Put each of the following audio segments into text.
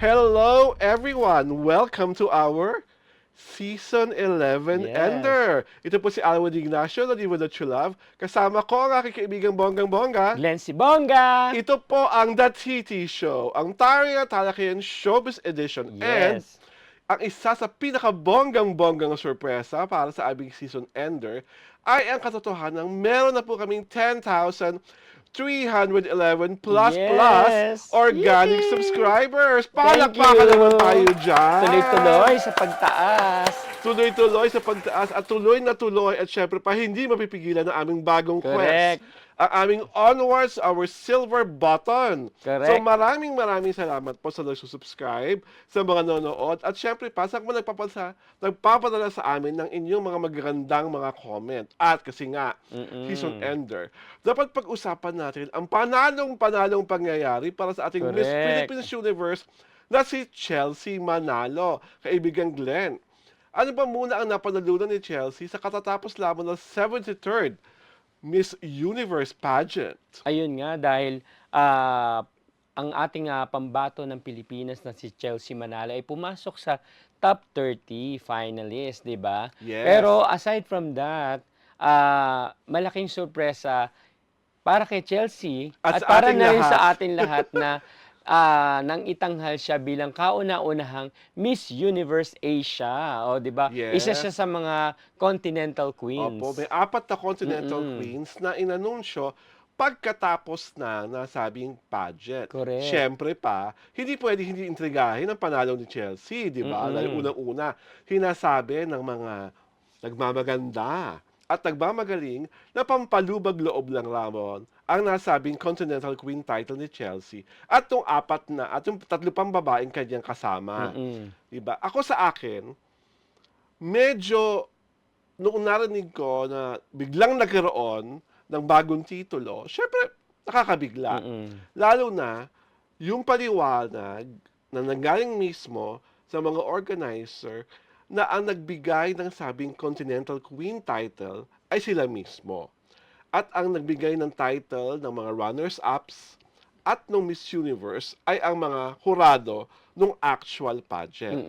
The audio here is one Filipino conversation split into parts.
Hello, everyone! Welcome to our Season 11 Yes. Ender. Ito po si Alwin Ignacio, Laliwa That You Love. Kasama ko ang aking kaibigang bonggang-bongga. Glenn Sibonga! Ito po ang The TT Show, ang Taring at Talakayan Showbiz Edition. And Yes. ang isa sa pinakabonggang-bonggang sorpresa para sa aming season ender ay ang katotohanan meron na po kaming 10,311 plus Yes. organic Yay! subscribers. Thank Palakpakan you! naman tayo dyan. Tuloy-tuloy sa pagtaas. Tuloy-tuloy sa pagtaas at tuloy na tuloy at syempre pa hindi mapipigilan ng aming bagong Correct. quest. Ang aming onwards, our silver button. Correct. So maraming salamat po sa nagsusubscribe, sa mga nanonood, at syempre pa sa mga nagpapadala sa amin ng inyong mga magagandang mga comment. At kasi nga, season ender, dapat pag-usapan natin ang panalong pangyayari para sa ating Miss Correct. Philippines Universe na si Chelsea Manalo, kaibigang Glenn. Ano ba muna ang napanalunan ni Chelsea sa katatapos lamang ng 73rd Miss Universe pageant? Ayun nga, dahil ang ating pambato ng Pilipinas na si Chelsea Manalo ay pumasok sa top 30 finalist, di ba? Yes. Pero aside from that, malaking sorpresa para kay Chelsea At at sa para ating na rin lahat. sa ating lahat na nang itanghal siya bilang kauna-unahang Miss Universe Asia. O, di ba? Yes. Isa siya sa mga continental queens. Opo, may 4 na continental queens na inanunsyo pagkatapos na nasabing pageant. Correct. Siyempre pa, hindi pwede hindi intrigahin ang panalo ni Chelsea, di ba? Dahil unang-una, hinasabi ng mga nagmamaganda at nagmamagaling na pampalubag loob lang lamang ang nasabing Continental Queen title ni Chelsea at yung 4 na at yung 3 pang babaeng kanyang kasama. Diba? Ako sa akin, medyo noong narinig ko na biglang nagkaroon ng bagong titulo, syempre nakakabigla. Lalo na yung paliwanag na nanggaling mismo sa mga organizer na ang nagbigay ng sabing Continental Queen title ay sila mismo. At ang nagbigay ng title ng mga runners-ups at ng Miss Universe ay ang mga hurado ng actual pageant.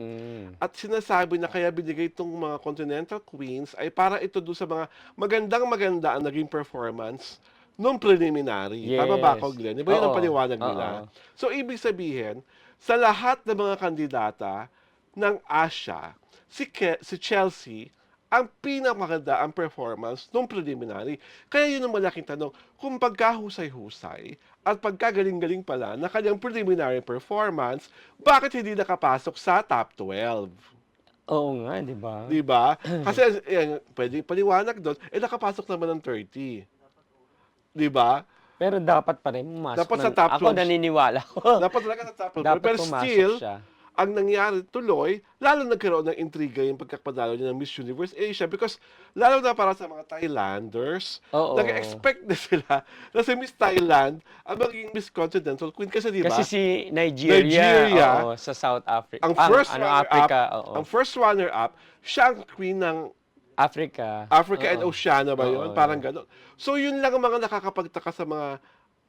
At sinasabi na kaya binigay itong mga Continental Queens ay para ito doon sa mga maganda ang naging performance nung preliminary. Yes. Tama ba ako, Glenn? Iba yun ang Oo. paliwanag nila. Oo. So, ibig sabihin, sa lahat ng mga kandidata ng Asia, si Chelsea ang pinakamaganda ang performance nung preliminary. Kaya yun ang malaking tanong, kung pagkahusay-husay at pagkagaling-galing pala na kanyang preliminary performance, bakit hindi nakapasok sa top 12? Oo nga, di ba? Di ba? Kasi pwede paliwanag doon, nakapasok naman ng 30. Di ba? Pero dapat pa rin pumasok. Dapat sa top 12. Ako naniniwala ko. Dapat talaga sa top 12. Dapat Pero pumasok still, siya. ang nangyari tuloy, lalo nagkaroon ng intriga yung pagkapadalo niya ng Miss Universe Asia because lalo na para sa mga Thailanders, Oo. nag-expect na sila na si Miss Thailand ang magiging Miss Continental Queen kasi di ba? Kasi si Nigeria, oo, sa South Africa. ang first Africa, runner-up, oo. ang first runner-up, siya ang queen ng Africa. Africa and Oo. Oceania ba yun? Oo, Parang gano'n. So yun lang ang mga nakakapagtaka sa mga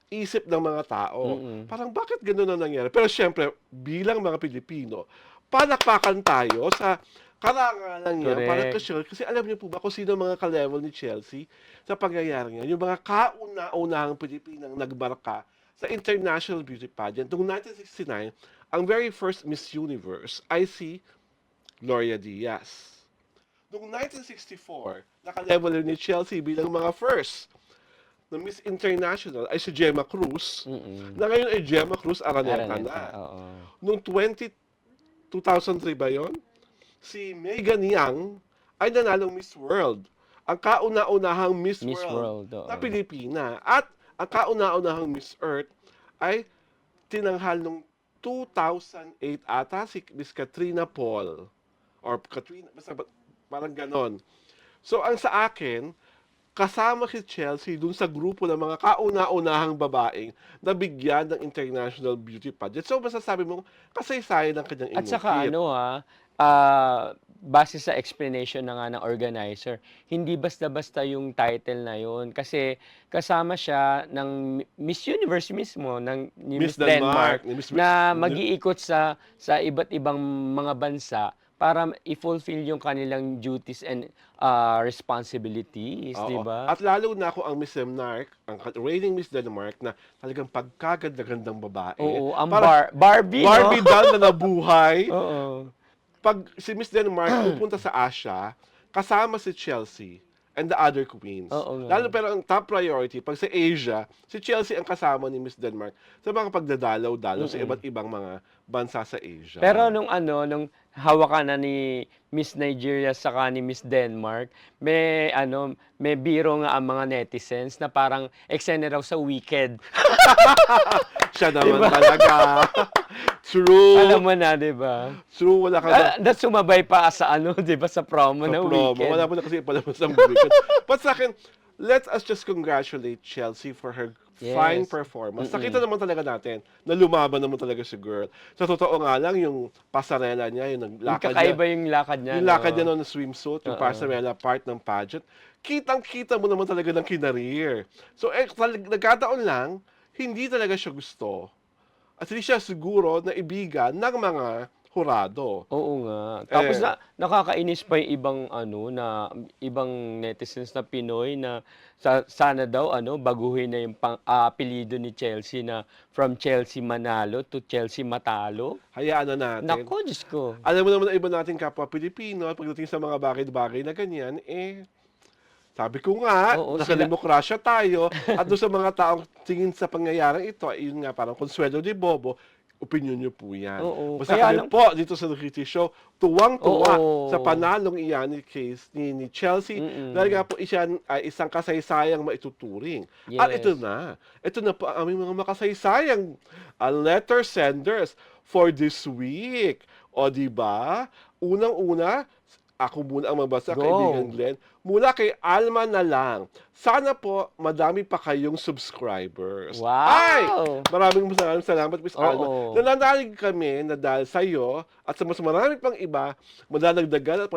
isip ng mga tao. Parang bakit gano'n ang nangyari? Pero syempre, bilang mga Pilipino, palakpakan tayo sa karangalan niya. Correct. Parang kasi alam niyo po ba kung sino ang mga ka-level ni Chelsea sa pangyayari niya? Yung mga kauna-unahang Pilipinang nagbarka sa International Beauty Pageant. Noong 1969, ang very first Miss Universe ay si Gloria Diaz. Noong 1964, naka-level ni Chelsea bilang mga first na Miss International ay si Gemma Cruz, na ngayon ay Gemma Cruz Araneta na. Oo. Noong 2003 ba yun? Si Megan Yang ay nanalong Miss World. Ang kauna-unahang Miss World oo. na Pilipina. At ang kauna-unahang Miss Earth ay tinanghal noong 2008 ata si Miss Katrina Paul. Or Katrina, basta parang ganon. So, ang sa akin, kasama si Chelsea dun sa grupo ng mga kauna-unahang babaeng na bigyan ng International Beauty Pageant. So, masasabi mo, kasaysayan ng kanyang At saka inukit. base sa explanation na nga ng organizer, hindi basta-basta yung title na yun. Kasi kasama siya ng Miss Universe mismo, ni Miss Miss Denmark, Denmark, ni Miss na mag-iikot sa iba't ibang mga bansa para i-fulfill yung kanilang duties and responsibilities, di Oo. ba? At lalo na kung ang Miss Denmark, ang reigning Miss Denmark na talagang pagkaganda-gandang babae, Oo, ang para Barbie, no? Barbie doll na nabuhay. Oo. Pag si Miss Denmark pupunta sa Asia, kasama si Chelsea and the other queens. Oo nga. Lalo pero ang top priority, pag sa Asia, si Chelsea ang kasama ni Miss Denmark sa mga pagdadalaw-dalaw sa iba't ibang mga bansa sa Asia. Pero nung hawakan na ni Miss Nigeria saka ni Miss Denmark, may biro nga ang mga netizens na parang eksena raw sa Wicked. Siya naman talaga. True. Alam mo na, 'di ba? True, wala ka na Na sumabay pa sa 'di ba, sa promo sa na promo. Wicked. Wala mo na kasi palabas ng weekend. But sa akin, let us just congratulate Chelsea for her fine Yes. performance. Nakita naman talaga natin na lumaban naman talaga si girl. Sa totoo nga lang, yung pasarela niya, yung Yung naglakad kakaiba niya, yung lakad niya, yung lakad niya noon na swimsuit, yung Oo. pasarela part ng pageant, kitang-kita mo naman talaga ng kinarir. So, nagkataon lang, hindi talaga siya gusto. At hindi siya siguro na ibigan ng mga hurado. Oo nga. Tapos Eh, nakakainis pa yung ibang netizens na Pinoy na sana daw baguhin na yung apelyido ni Chelsea na from Chelsea Manalo to Chelsea Matalo. hayaan na natin. Nako, Diyos ko. Alam mo naman na iba nating kapwa Pilipino, pagdating sa mga bagay-bagay na ganyan, sabi ko nga, Oo, nasa sila demokrasya tayo, at doon sa mga taong tingin sa pangyayaring ito, yun nga, parang Consuelo de Bobo, opinion nyo po yan. oo, Basta kaya kami lang po, dito sa Nakiti Show, tuwang-tuwa sa oo. panalong iyan ni Chelsea, dahil nga po ay isang kasaysayang maituturing. At ito Yes. na po ang aming mga makasaysayang letter senders for this week. O, di ba? Unang-una, ako muna ang magbasa, kaibigan Go. Glenn. Mula kay Alma na lang. Sana po madami pa kayong subscribers. Ay! Wow! Maraming salamat, Miss Alma. Oo. Nananalig kami na dahil sa iyo at sa mas marami pang iba, madadagdagan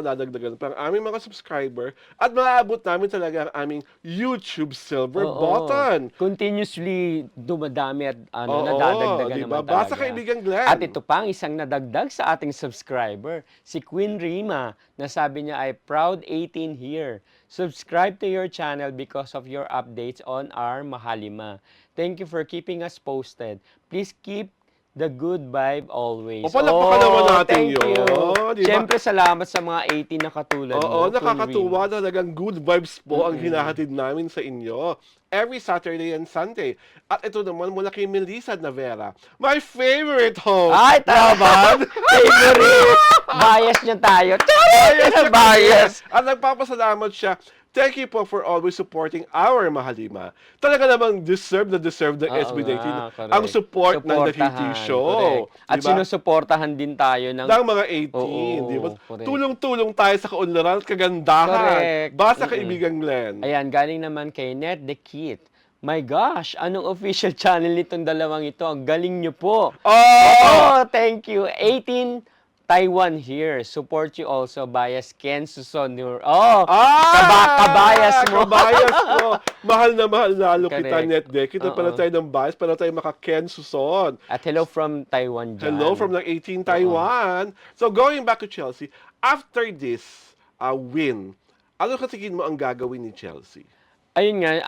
pa ang aming mga subscriber at maaabot namin talaga ang aming YouTube silver Oo. button. Continuously dumadami at Oo, nadadagdagan di ba? naman Basta talaga. kaibigan Glenn. At ito pa ang isang nadagdag sa ating subscriber, si Queen Rima, na sabi niya ay proud 18 here. Subscribe to your channel because of your updates on our Mahalima. Thank you for keeping us posted. Please keep the good vibe always. O, palakpakan naman natin thank you. yun, di ba? Siyempre, salamat sa mga 18 na katulad Oo, mo, Queen nakakatuwa Rima. talagang good vibes po ang hinahatid namin sa inyo every Saturday and Sunday. At ito naman mula kay Melissa Navera, my favorite host. Ay, tama! Favorite! Bias niya tayo. Bias siya Bias! kasi. At nagpapasalamat siya. Thank you po for always supporting our Mahalima. Talaga namang deserve ng Oo SB19 nga, correct. ang support ng The Supportahan, Hiti Show. correct. At Diba? sinusuportahan din tayo ng... Ng mga 18, Oo, di ba? correct. Tulong-tulong tayo sa kaunlaran at kagandahan. Correct. Basta kaibigan Glenn. Ayan, galing naman kay Net the Kid. My gosh, anong official channel nitong dalawang ito? Ang galing nyo po. Oh, thank you. 18 Taiwan here. Support you also bias Ken Susonur. Oh, kabayas mo. Kabayas mo. Mahal na mahal lalo kita, Correct. NetDeck. Kita pala Oo. tayo ng bias, para tayo maka-Ken Suson. At hello from Taiwan dyan. Hello from the 18 Taiwan. So going back to Chelsea, after this win, ano ka tingin mo ang gagawin ni Chelsea? Ayun nga.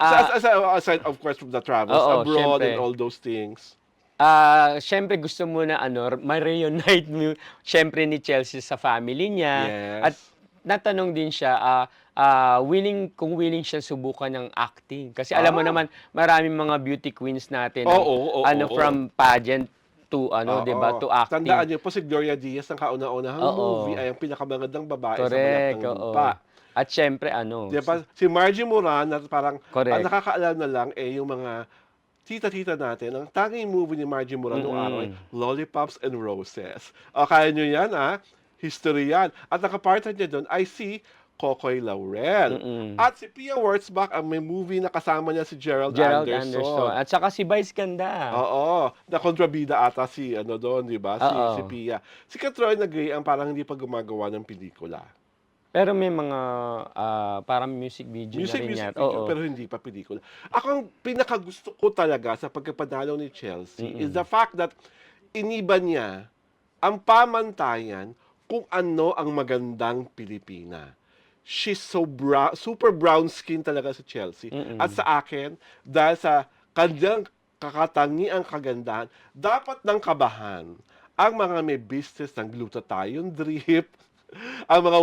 Aside of course from the travels Oo, abroad syempre. and all those things. Syempre gusto mo na ma-reunite mo syempre ni Chelsea sa family niya. Yes. At natanong din siya kung willing siya subukan ng acting. Kasi alam mo naman maraming mga beauty queens natin Oo, from pageant to 'di ba, to acting. Tandaan niyo po si Gloria Diaz ng kauna-unahang Oo. movie ay ang pinakamagandang babae sa Correct, Balat ng oo. Lupa. At syempre Di ba? Si Margie Moran, na parang Correct. ang nakakaalam na lang yung mga tita-tita natin. Ang tanging movie ni Margie Moran noong araw ay Lollipops and Roses. O, kaya nyo yan, History yan. At nakapartner niya doon ay si Kokoy Laurel. Mm-mm. At si Pia Wurtzbach, ang may movie na kasama niya si Gerald Gerald Anderson. Anderson. At saka si Vice Ganda. Oo, na kontrabida ata si ano doon, 'di ba? Si Oo. Pia. Si Catriona Gray ang parang hindi pa gumagawa ng pelikula. Pero may mga parang music video na rin Music yata. video, Oo. pero hindi pa pelikula. Ako, ang pinakagusto ko talaga sa pagkapanalo ni Chelsea is the fact that iniba niya ang pamantayan kung ano ang magandang Pilipina. She's so super brown skin talaga si Chelsea. At sa akin, dahil sa kanyang kakatangiang kagandahan, dapat ng kabahan ang mga may business ng glutathione drip, ang mga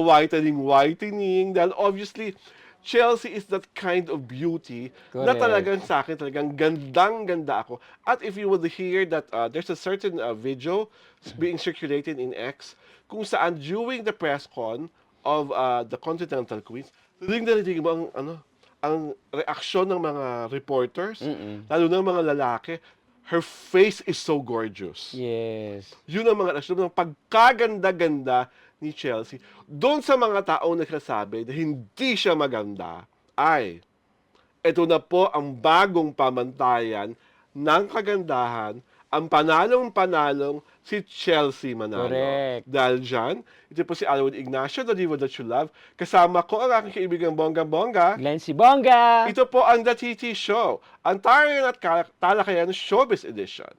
whitening, dahil obviously, Chelsea is that kind of beauty na Correct. talagang sa akin, talagang gandang-ganda ako. At if you would hear that there's a certain video being circulated in X kung saan during the press con of the Continental Queens, rinig na rinig mo ang reaksyon ng mga reporters, lalo ng mga lalaki, her face is so gorgeous. Yes. Yun ang mga reaksyon ng pagkaganda-ganda ni Chelsea. Doon sa mga taong nagsasabi na hindi siya maganda, ay, ito na po ang bagong pamantayan ng kagandahan, ang panalong-panalong si Chelsea Manalo. Correct. Dahil dyan, ito po si Alwin Ignacio, The Diva That You Love. Kasama ko ang aking kaibigang bongga-bongga. Glenn Sibonga. Ito po ang The TT Show, ang tarihan at talakayan showbiz edition.